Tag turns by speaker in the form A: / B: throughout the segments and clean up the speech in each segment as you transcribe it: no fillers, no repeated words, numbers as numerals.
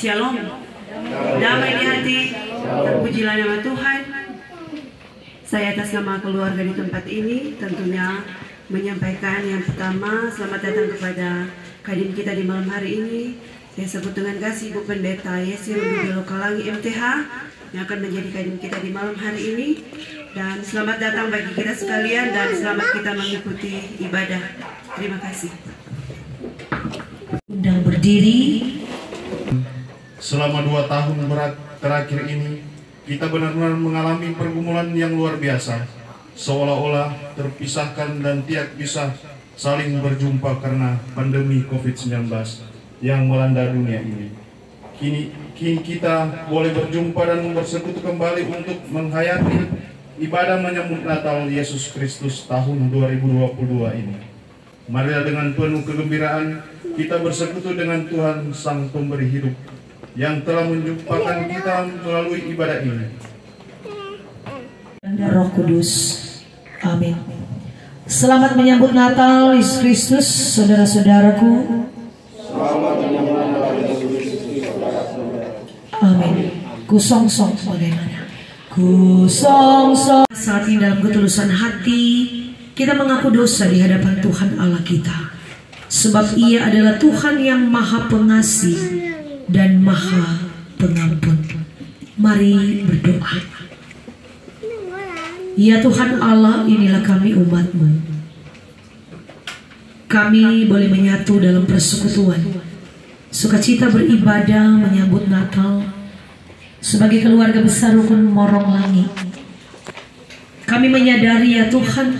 A: Shalom, damai di hati, terpujilah nama Tuhan. Saya atas nama keluarga di tempat ini tentunya menyampaikan yang pertama, selamat datang kepada kadin kita di malam hari ini. Saya sebut dengan kasih Ibu Pendeta Yesi Rudubelo Kalangi MTH yang akan menjadi kadin kita di malam hari ini. Dan selamat datang bagi kita sekalian dan selamat kita mengikuti ibadah. Terima kasih.
B: Undang berdiri.
C: Selama 2 tahun terakhir ini, kita benar-benar mengalami pergumulan yang luar biasa, seolah-olah terpisahkan dan tidak bisa saling berjumpa karena pandemi COVID-19 yang melanda dunia ini. Kini kita boleh berjumpa dan bersekutu kembali untuk menghayati ibadah menyambut Natal Yesus Kristus tahun 2022 ini. Marilah dengan penuh kegembiraan kita bersekutu dengan Tuhan Sang Pemberi Hidup yang telah menjumpakan kita melalui ibadah ini.
B: Roh Kudus. Amin. Selamat menyambut Natal Yesus Kristus, saudara-saudaraku.
D: Selamat menyambut Natal Yesus Kristus.
B: Amin. Kusongsong bagaimana? Kusongsong. Saat ini dalam ketulusan hati kita mengaku dosa di hadapan Tuhan Allah kita, sebab Ia adalah Tuhan yang Maha Pengasih dan Maha Pengampun. Mari berdoa. Ya Tuhan Allah, inilah kami umat-Mu. Kami boleh menyatu dalam persekutuan, sukacita beribadah menyambut Natal sebagai keluarga besar rukun Morong Langit. Kami menyadari ya Tuhan,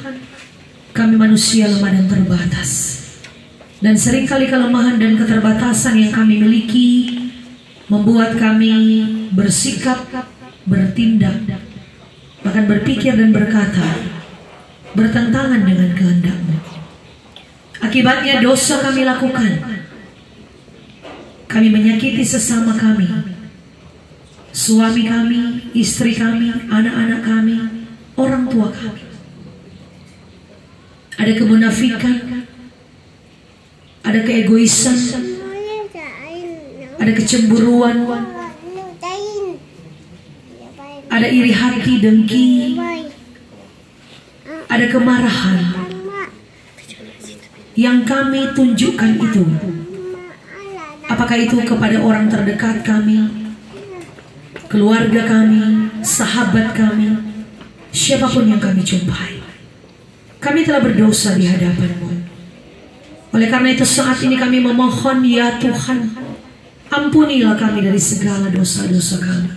B: kami manusia lemah dan terbatas, dan seringkali kelemahan dan keterbatasan yang kami miliki membuat kami bersikap, bertindak, bahkan berpikir dan berkata bertentangan dengan kehendak-Mu. Akibatnya dosa kami lakukan. Kami menyakiti sesama kami, suami kami, istri kami, anak-anak kami, orang tua kami. Ada kemunafikan, ada keegoisan, ada kecemburuan, ada iri hati, dengki, ada kemarahan yang kami tunjukkan itu. Apakah itu kepada orang terdekat kami, keluarga kami, sahabat kami, siapapun yang kami jumpai. Kami telah berdosa di hadapan-Mu. Oleh karena itu saat ini kami memohon ya Tuhan, ampunilah kami dari segala dosa-dosa kami.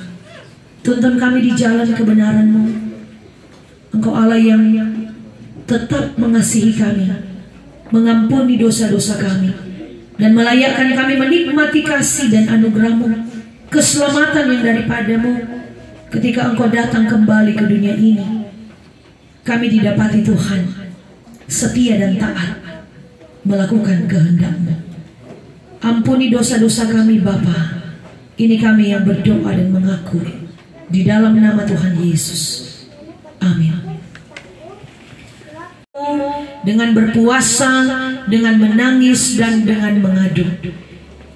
B: Tuntun kami di jalan kebenaran-Mu. Engkau Allah yang tetap mengasihi kami, mengampuni dosa-dosa kami, dan melayakkan kami menikmati kasih dan anugerah-Mu, keselamatan yang daripada-Mu ketika Engkau datang kembali ke dunia ini. Kami didapati Tuhan setia dan taat melakukan kehendak-Mu. Ampuni dosa-dosa kami Bapa. Ini kami yang berdoa dan mengaku di dalam nama Tuhan Yesus. Amin. Dengan berpuasa, dengan menangis, dan dengan mengadu,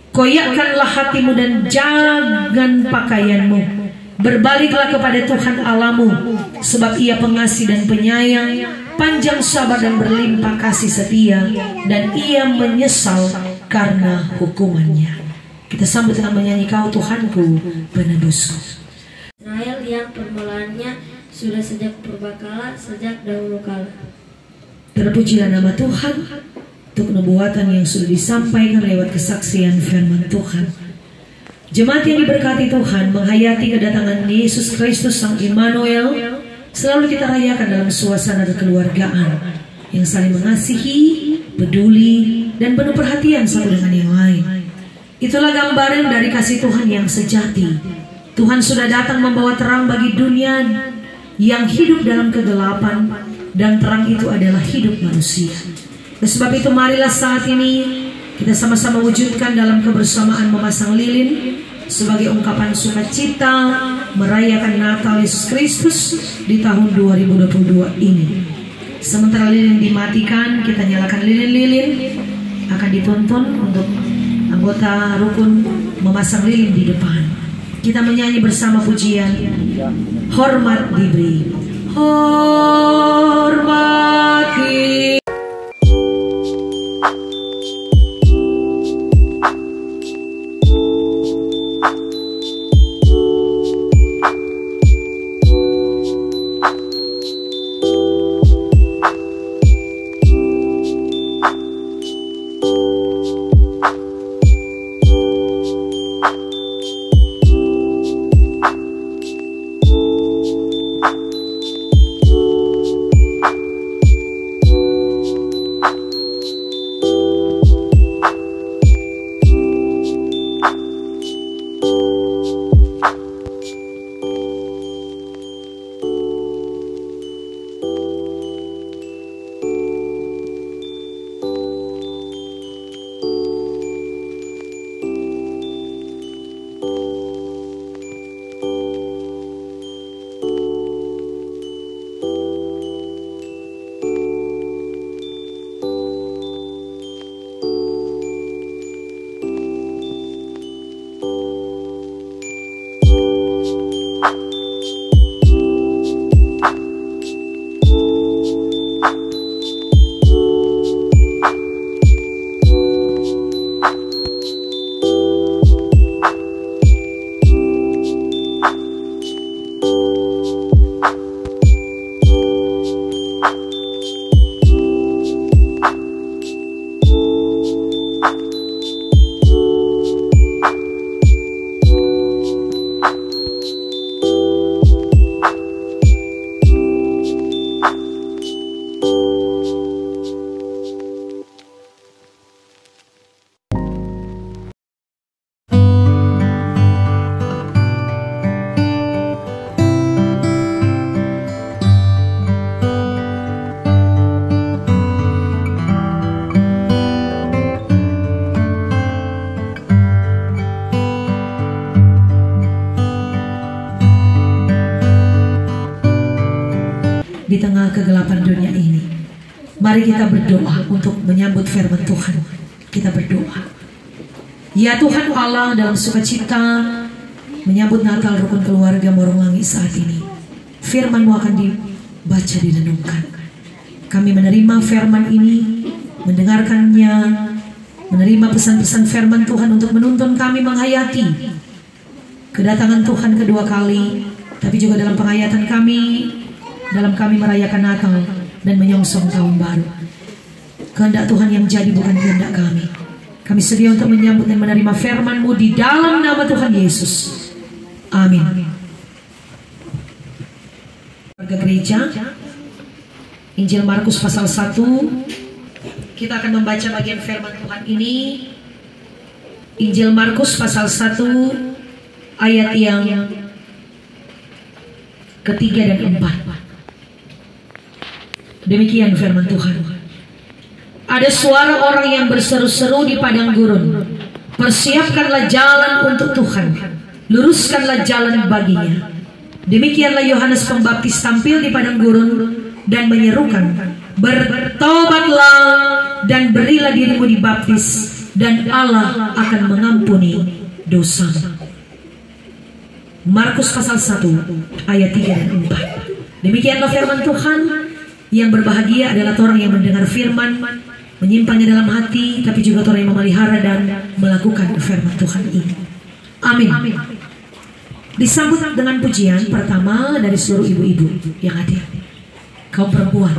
B: koyakkanlah hatimu dan jangan pakaianmu. Berbaliklah kepada Tuhan Allahmu, sebab Ia pengasih dan penyayang, panjang sabar dan berlimpah kasih setia, dan Ia menyesal karena hukumannya. Kita sambut dengan menyanyi Kau Tuhanku penebusku.
E: Israel yang permulaannya sudah sejak purbakala, sejak dahulu kala.
B: Terpujilah nama Tuhan untuk nubuatan yang sudah disampaikan lewat kesaksian firman Tuhan. Jemaat yang diberkati Tuhan, menghayati kedatangan Yesus Kristus Sang Immanuel selalu kita rayakan dalam suasana kekeluargaan yang saling mengasihi, peduli, dan penuh perhatian satu dengan yang lain. Itulah gambaran dari kasih Tuhan yang sejati. Tuhan sudah datang membawa terang bagi dunia yang hidup dalam kegelapan, dan terang itu adalah hidup manusia. Oleh sebab itu marilah saat ini kita sama-sama wujudkan dalam kebersamaan memasang lilin sebagai ungkapan sukacita merayakan Natal Yesus Kristus di tahun 2022 ini. Sementara lilin dimatikan, kita nyalakan lilin-lilin, akan dituntun untuk anggota rukun memasang lilin di depan. Kita menyanyi bersama pujian Hormat Diberi. Hormat diberi. Di tengah kegelapan dunia ini, mari kita berdoa untuk menyambut firman Tuhan. Kita berdoa. Ya Tuhan Allah, dalam sukacita menyambut Natal rukun keluarga Morong Langit saat ini, firman-Mu akan dibaca, direnungkan. Kami menerima firman ini, mendengarkannya, menerima pesan-pesan firman Tuhan untuk menuntun kami menghayati kedatangan Tuhan kedua kali, tapi juga dalam penghayatan kami, dalam kami merayakan Natal dan menyongsong tahun baru. Kehendak Tuhan yang jadi, bukan kehendak kami. Kami sedia untuk menyambut dan menerima firman-Mu di dalam nama Tuhan Yesus. Amin. Warga gereja, Injil Markus pasal 1. Kita akan membaca bagian firman Tuhan ini. Injil Markus pasal 1 ayat yang ketiga dan 4. Demikian firman Tuhan. Ada suara orang yang berseru-seru di padang gurun, persiapkanlah jalan untuk Tuhan, luruskanlah jalan baginya. Demikianlah Yohanes Pembaptis tampil di padang gurun dan menyerukan, bertobatlah dan berilah dirimu dibaptis, dan Allah akan mengampuni dosa. Markus pasal 1 ayat 3 dan 4. Demikianlah firman Tuhan. Yang berbahagia adalah orang yang mendengar firman, menyimpannya dalam hati, tapi juga orang yang memelihara dan melakukan firman Tuhan ini. Amin. Disambut dengan pujian pertama dari seluruh ibu-ibu yang hadir. Kaum perempuan,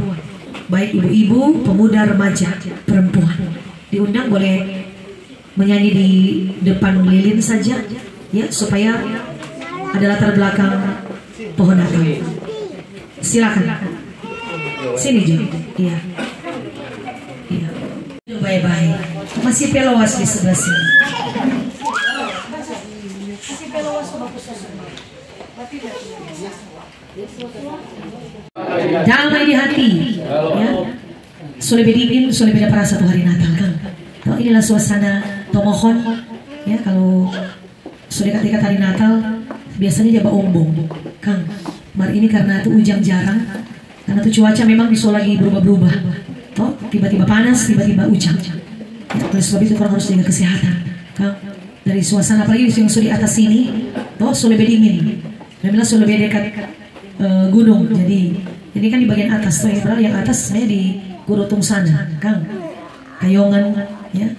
B: baik ibu-ibu, pemuda, remaja, perempuan, diundang boleh menyanyi di depan lilin saja, ya, supaya ada latar belakang pohon Natal. Silakan. Sini Jo. Iya. Iya. Bye-bye. Masih pelowas di sebelah sini. Damai di hati, ya. Sudah beda, sudah beda perasa satu hari Natal kan. Kalau inilah suasana tomohon, ya. Kalau sudah ketika hari Natal, biasanya jaba ombong, Kang. Mar ini karena itu ujang jarang. Karena itu cuaca memang bisa lagi berubah-berubah. Toh tiba-tiba panas, tiba-tiba hujan. Ya, oleh sebab itu orang harus jaga kesehatan. Kang, dari suasana, apalagi yang sudah di atas sini, toh sudah lebih dingin. Memang sudah lebih dekat gunung, jadi ini kan di bagian atas tuh, yang atas sebenarnya di Gurutung sana, Kang, Kayongan, ya,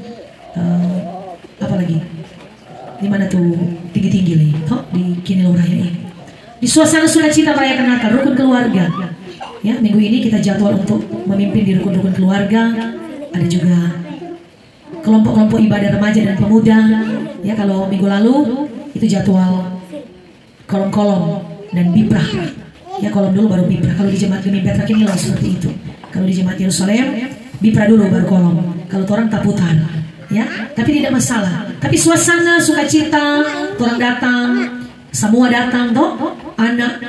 B: apa lagi? Di mana tuh tinggi-tinggi nih, toh di Kinilong Raya ini. Di suasana sukacita merayakan Natal, rukun keluarga. Ya, minggu ini kita jadwal untuk memimpin di rukun-rukun keluarga. Ada juga kelompok-kelompok ibadah remaja dan pemuda. Ya, kalau minggu lalu itu jadwal kolom-kolom dan biprah. Ya, kolom dulu baru biprah. Kalau di jemaat Gemi Petra Kinilong seperti itu. Kalau di jemaat Yerusalem biprah dulu baru kolom. Kalau orang taputan. Ya, tapi tidak masalah. Tapi suasana sukacita, orang datang, semua datang toh, anak,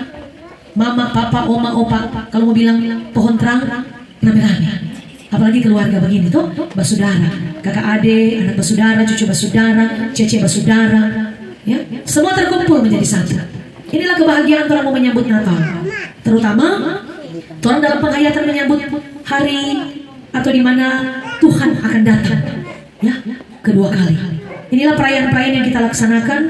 B: mama, papa, oma, opa. Kalau mau bilang pohon terang, rame-rame. Apalagi keluarga begini tuh, basudara, kakak adik, anak basudara, cucu basudara, cece basudara, ya, semua terkumpul menjadi satu. Inilah kebahagiaan orang mau menyambut Natal. Terutama orang dalam penghayatan menyambut hari atau di mana Tuhan akan datang. Ya, kedua kali. Inilah perayaan-perayaan yang kita laksanakan.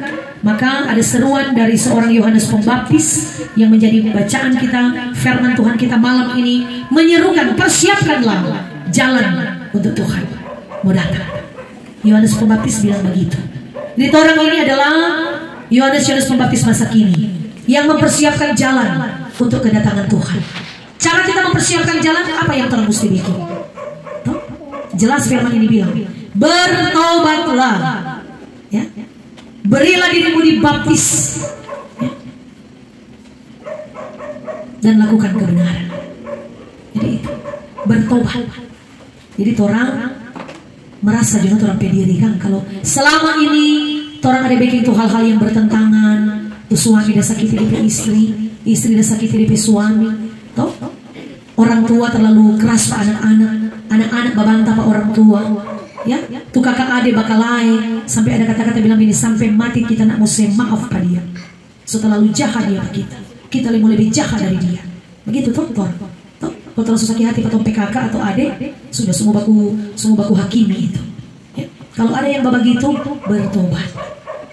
B: Maka ada seruan dari seorang Yohanes Pembaptis yang menjadi bacaan kita, firman Tuhan kita malam ini, menyerukan, persiapkanlah jalan untuk Tuhan mau datang. Yohanes Pembaptis bilang begitu. Jadi orang ini adalah Yohanes Pembaptis masa kini yang mempersiapkan jalan untuk kedatangan Tuhan. Cara kita mempersiapkan jalan, apa yang Tuhan mesti bikin? Tuh, jelas firman ini bilang, bertobatlah, ya, berilah dirimu dibaptis, ya, dan lakukan kebenaran. Jadi itu bertobat. Jadi orang merasa juga orang pediri kan, kalau selama ini orang ada bikin tuh hal-hal yang bertentangan, tuh suami dah sakiti di istri dah sakiti di suami, toh orang tua terlalu keras pak anak-anak babantah pak orang tua. Ya, tuh kakak adik bakal lain, sampai ada kata-kata bilang ini, sampai mati kita nak mau maaf pada dia. So terlalu jahat dia kita lebih jahat dari dia. Begitu toh. Kalau terlalu sakit hati atau PKK atau adik, sudah semua baku hakimi itu. Ya. Kalau ada yang begitu, bertobat.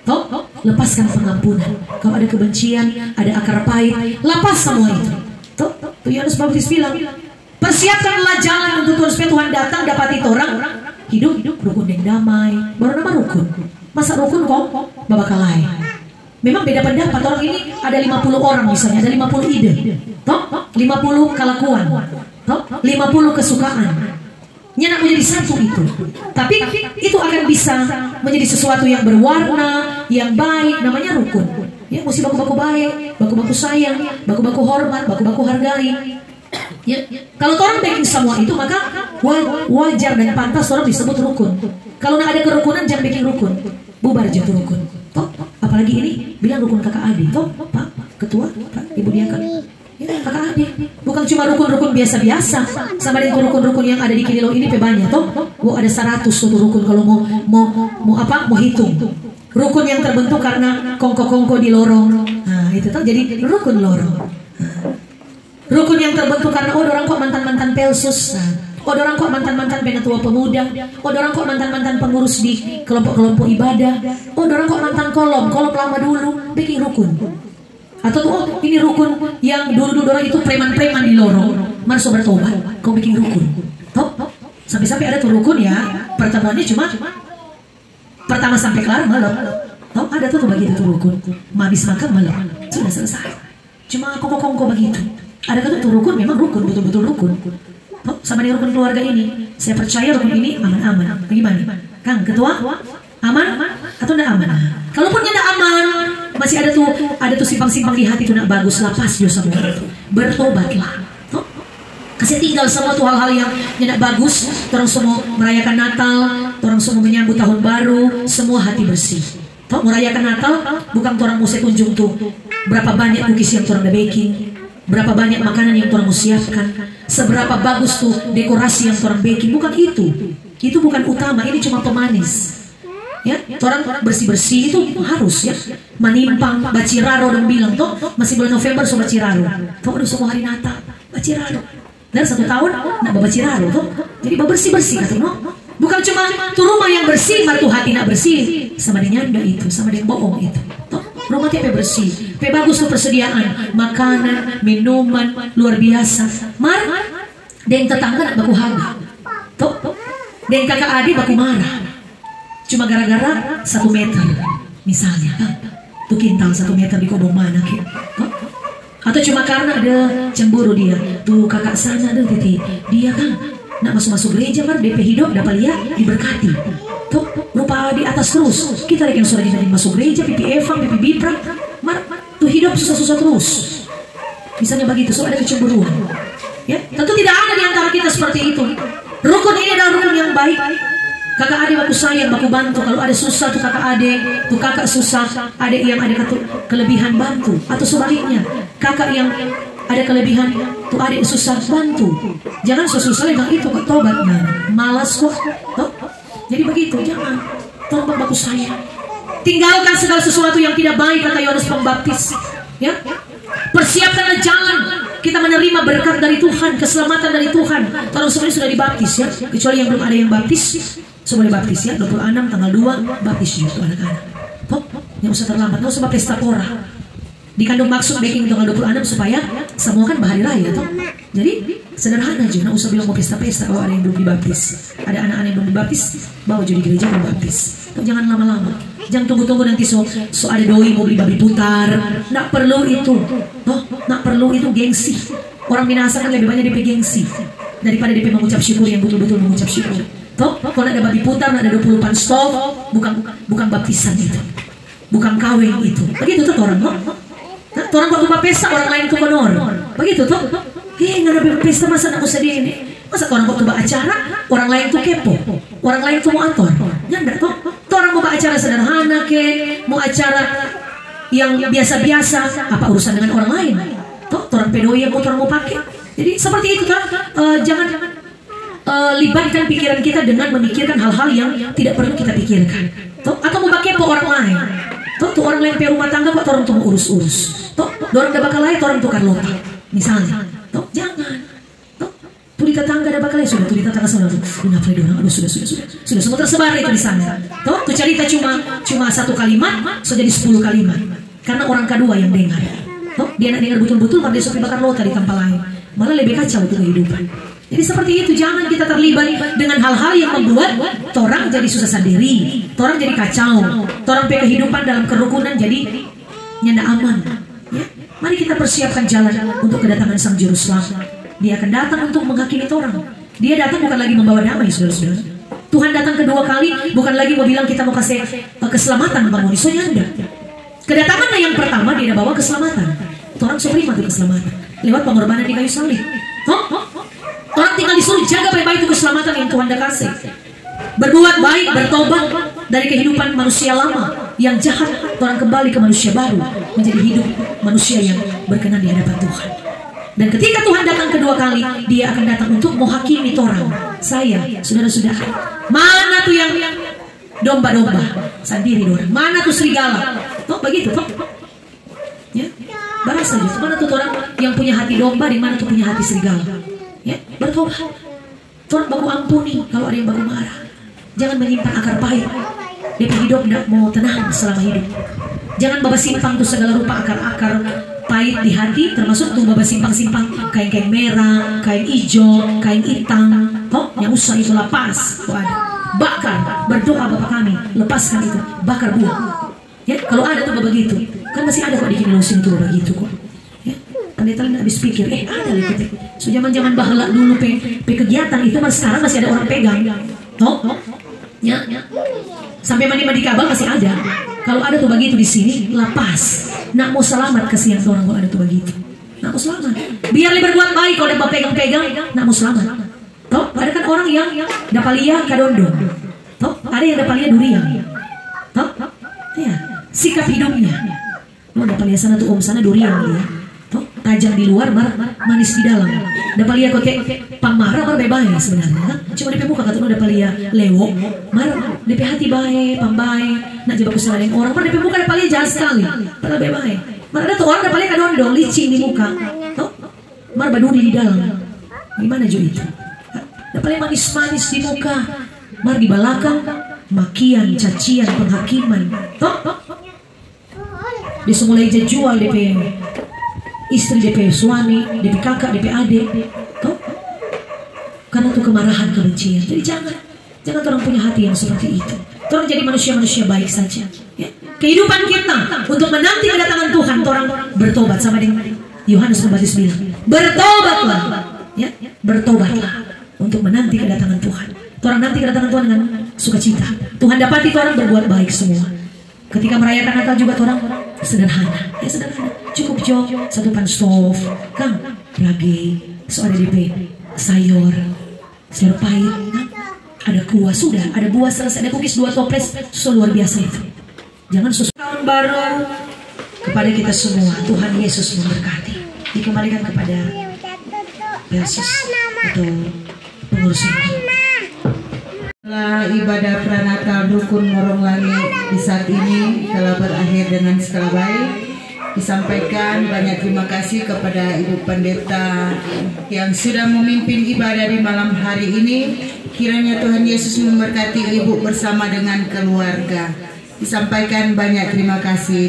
B: Toh, lepaskan pengampunan. Kalau ada kebencian, ada akar pahit, lepas semua itu. Toh, Yohanes Pembaptis bilang, persiapkanlah jalan untuk Tuhan supaya Tuhan datang dapati orang hidup rukun yang damai. Baru nama rukun. Masa rukun kok babakalai. Memang beda pendapat. Orang ini ada 50 orang misalnya, ada 50 ide, toh 50 kelakuan, toh 50 kesukaan. Nyenak menjadi satu itu. Tapi itu akan bisa menjadi sesuatu yang berwarna, yang baik, namanya rukun. Ya, mesti baku-baku baik, baku-baku sayang, baku-baku hormat, baku-baku hargai. Ya, kalau orang bikin semua itu, maka wajar dan pantas orang disebut rukun. Kalau nak ada kerukunan, jangan bikin rukun, bubar jatuh rukun. Toh, apalagi ini bilang rukun kakak adik, toh Pak Ketua, Pak Ibu Diakan, ya kakak adik, bukan cuma rukun-rukun biasa-biasa, sama dengan rukun-rukun yang ada di Kinilong ini banyak, toh, ada 100 tuh rukun kalau mau hitung. Rukun yang terbentuk karena kongko-kongko di lorong, nah itu toh jadi rukun lorong. Rukun yang terbentuk karena orang kok mantan-mantan pelsus, orang kok mantan-mantan penatua pemuda, orang kok mantan-mantan pengurus di kelompok-kelompok ibadah, orang kok mantan kolom lama dulu, bikin rukun. Atau tuh ini rukun yang dulu orang itu preman-preman di lorong, masuk bertobat, kau bikin rukun. Toh, sampai-sampai ada tuh rukun ya, pertemuannya cuma pertama sampai kelar malam. Toh ada tuh begitu tuh rukun, habis makan malam, sudah selesai. Cuma kongko-kongko begitu. Ada kata tuh rukun, memang rukun, betul-betul rukun. Oh, sama dengan rukun keluarga ini, saya percaya rukun ini aman-aman. Bagaimana, Kang Ketua? Aman atau tidak aman? Kalaupun tidak aman, masih ada tuh simpang-simpang di hati itu tidak bagus, lepas juga semua itu. Bertobatlah. Oh, kasih tinggal semua tuh hal-hal yang tidak bagus. Orang semua merayakan Natal, orang semua menyambut tahun baru, semua hati bersih. Toh merayakan Natal bukan orang mesti tunjuk tuh berapa banyak cookies yang orang udah baking, berapa banyak makanan yang orang mau siapkan, seberapa bagus tuh dekorasi yang orang baking, bukan itu. Itu bukan utama, ini cuma pemanis. Ya, orang bersih-bersih itu harus ya. Manimpang, baciraro dan bilang tuh masih bulan November so baciraro. Tuh udah semua hari Natal, baciraro. Dan 1 tahun nak baciraro tuh. Jadi bersih-bersih kata no. Bukan cuma tuh rumah yang bersih, malah tuh hati nak bersih. sama dengan nyanda itu, sama dengan bohong itu. Toh, rumah tiap bersih, bagus tuh persediaan, makanan, minuman, luar biasa. Mar, dan tetangga nak baku haga. Toh, dan kakak adik baku marah. Cuma gara-gara 1 meter, misalnya. Tuh kintal 1 meter di kobong mana, ke? Toh? Atau cuma karena ada cemburu dia. Tuh kakak sana ada titi, dia kan nak masuk gereja, mar DP hidup dapat lihat diberkati. Tuh rupa di atas terus. Kita yang sudah jadi masuk gereja, pipi evang, pipi bipra, mar tuh hidup susah-susah terus. Misalnya begitu, so ada kecemburuan. Ya, tentu tidak ada di antara kita seperti itu. Rukun ini adalah rukun yang baik. Kakak adik baku sayang, baku bantu. Kalau ada susah tuh kakak adik, tuh kakak susah, adik yang ada kelebihan bantu. Atau sebaliknya, kakak yang ada kelebihan tuh adik susah bantu. Jangan susah yang itu kok tobatnya. Malas kok. Toh? Jadi begitu, jangan. Tolong baku sayang. Tinggalkan segala sesuatu yang tidak baik, kata Yohanes Pembaptis. Ya, persiapkanlah jalan kita menerima berkat dari Tuhan, keselamatan dari Tuhan. Orang semuanya sudah dibaptis ya, kecuali yang belum ada yang baptis, boleh baptis ya. 26 tanggal 2 baptis juga anak-anak. Toh, yang usah terlambat, nggak usah pesta pora. Dikandung maksud baking tanggal 26 supaya semua kan bahari raya toh. Jadi sederhana aja, nggak usah bilang mau pesta-pesta kalau ada yang belum dibaptis. Ada anak-anak yang belum dibaptis, bawa jadi gereja belum baptis. Toh, jangan lama-lama. Jangan tunggu-tunggu nanti so ada doi mau beli babi putar. Nggak perlu itu. Toh, nggak perlu itu gengsi. Orang Minahasa kan lebih banyak DP gengsi daripada DP mengucap syukur yang betul-betul mengucap syukur. Toh, kalau ada babi putar, ada 20 pan stop, bukan baptisan itu. Bukan kawin itu. Begitu tuh orang, toh. Nah, orang waktu pesta orang lain tuh konor. Begitu tuh. Nggak ada pesta masa nak usah ini. Masa orang waktu acara orang lain tuh kepo, orang lain tuh mau ator. Nyanda toh. Orang mau acara sederhana mau acara yang biasa-biasa, apa urusan dengan orang lain? Toh, orang pedoi yang orang mau pakai. Jadi seperti itu kan. Jangan libatkan pikiran kita dengan memikirkan hal-hal yang tidak perlu kita pikirkan. Toh, atau mau pakai po orang lain. Toh, tuh orang lain pe rumah tangga kok orang tuh mau urus-urus. Toh, orang dah bakal lain, orang tukar lota. Misalnya, toh jangan. Tuh tetangga ada bakal sudah, tuh tetangga sana tuh. Kenapa dia orang? Aduh, sudah semua tersebar itu di sana. Toh, tuh cerita cuma 1 kalimat, so jadi 10 kalimat. Karena orang kedua yang dengar. Toh, dia nak dengar betul-betul, maka dia suka bakar lota di tempat lain. Malah lebih kacau itu kehidupan. Jadi seperti itu, jangan kita terlibat dengan hal-hal yang membuat orang jadi susah sendiri, orang jadi kacau, orang pe kehidupan dalam kerukunan jadi nyanda aman. Ya, mari kita persiapkan jalan untuk kedatangan Sang Juru Selamat. Dia akan datang untuk menghakimi orang. Dia datang bukan lagi membawa damai, saudara-saudara. Tuhan datang kedua kali bukan lagi mau bilang kita mau kasih keselamatan bangun isonya anda. Kedatangannya yang pertama dia bawa keselamatan. Orang terima itu keselamatan lewat pengorbanan di kayu salib. Orang tinggal disuruh jaga baik-baik itu keselamatan yang Tuhan dah kasih. Berbuat baik, bertobat dari kehidupan manusia lama yang jahat, orang kembali ke manusia baru, menjadi hidup manusia yang berkenan di hadapan Tuhan. Dan ketika Tuhan datang kedua kali, dia akan datang untuk menghakimi orang. Saya, saudara-saudara, mana tuh yang domba-domba sendiri orang? Mana tuh serigala? Toh begitu, toh? Ya, balas saja. Mana tuh orang yang punya hati domba, di mana tuh punya hati serigala? Ya, bertobat. Tuhan baku ampuni kalau ada yang baku marah. Jangan menyimpan akar pahit. Dia hidup tidak mau tenang selama hidup. Jangan babas simpang tuh segala rupa akar-akar pahit di hati, termasuk tuh babas simpang-simpang kain-kain merah, kain hijau, kain hitam. Toh, yang usah itu lepas. Tuh ada. Bakar, berdoa Bapa kami, lepaskan itu, bakar buang. Ya, kalau ada tuh begitu, kan masih ada kok di Kinelusin tuh begitu kok. Ya, pendeta lain habis pikir, ada itu. So zaman-zaman bahala dulu pe kegiatan itu, mas sekarang masih ada orang pegang. Toh, ya, sampai mandi-mandi kabel masih ada. Kalau ada tuh begitu di sini, lepas. Nak mau selamat kesian orang kalau ada tuh begitu. Nak mau selamat. Biar lebih berbuat baik kalau ada pegang-pegang, nak mau selamat. Toh, ada kan orang yang dapalia kadondong. Toh, ada yang dapalia durian. Toh, ya, sikap hidupnya. Mau dapalia sana tuh om sana durian dia. Toh, tajam di luar, manis di dalam. Dapalia kote pamarah bebas sebenarnya. Cuma di muka kata dapalia lewo, di hati baik, pambaik. Nak jebak kesalahan orang, di muka dapalia jahat sekali. Padahal bebas. Ada tuh orang dapalia kadondong, licin di muka. Toh, baduri di dalam. Gimana jo itu? Dapalia manis-manis di muka, di belakang makian, cacian, penghakiman. Toh? Dia mulai jual DP istri, DP suami, DP kakak, DP adik. Toh? Karena itu kemarahan, kebencian. Jadi jangan orang punya hati yang seperti itu. Orang jadi manusia-manusia baik saja. Ya. Kehidupan kita untuk menanti kedatangan Tuhan, orang bertobat sama dengan Yohanes Pembaptis bilang, bertobatlah, ya, bertobatlah untuk menanti kedatangan Tuhan. Orang nanti kedatangan Tuhan dengan sukacita. Tuhan dapati orang berbuat baik semua. Ketika merayakan Natal juga orang sederhana, ya sederhana. Cukup jok, satu pan stove, kang, ragi, soalnya DP, sayur pahit, ada kuah sudah, ada buah selesai, ada cookies 2 toples, susu luar biasa itu. Jangan susu. Tahun baru kepada kita semua, Tuhan Yesus memberkati. Dikembalikan kepada Yesus atau pengurus ini.
F: Setelah ibadah pranatal Dukun Morong Langit di saat ini telah berakhir dengan skala baik. Disampaikan banyak terima kasih kepada Ibu Pendeta yang sudah memimpin ibadah di malam hari ini. Kiranya Tuhan Yesus memberkati Ibu bersama dengan keluarga. Disampaikan banyak terima kasih.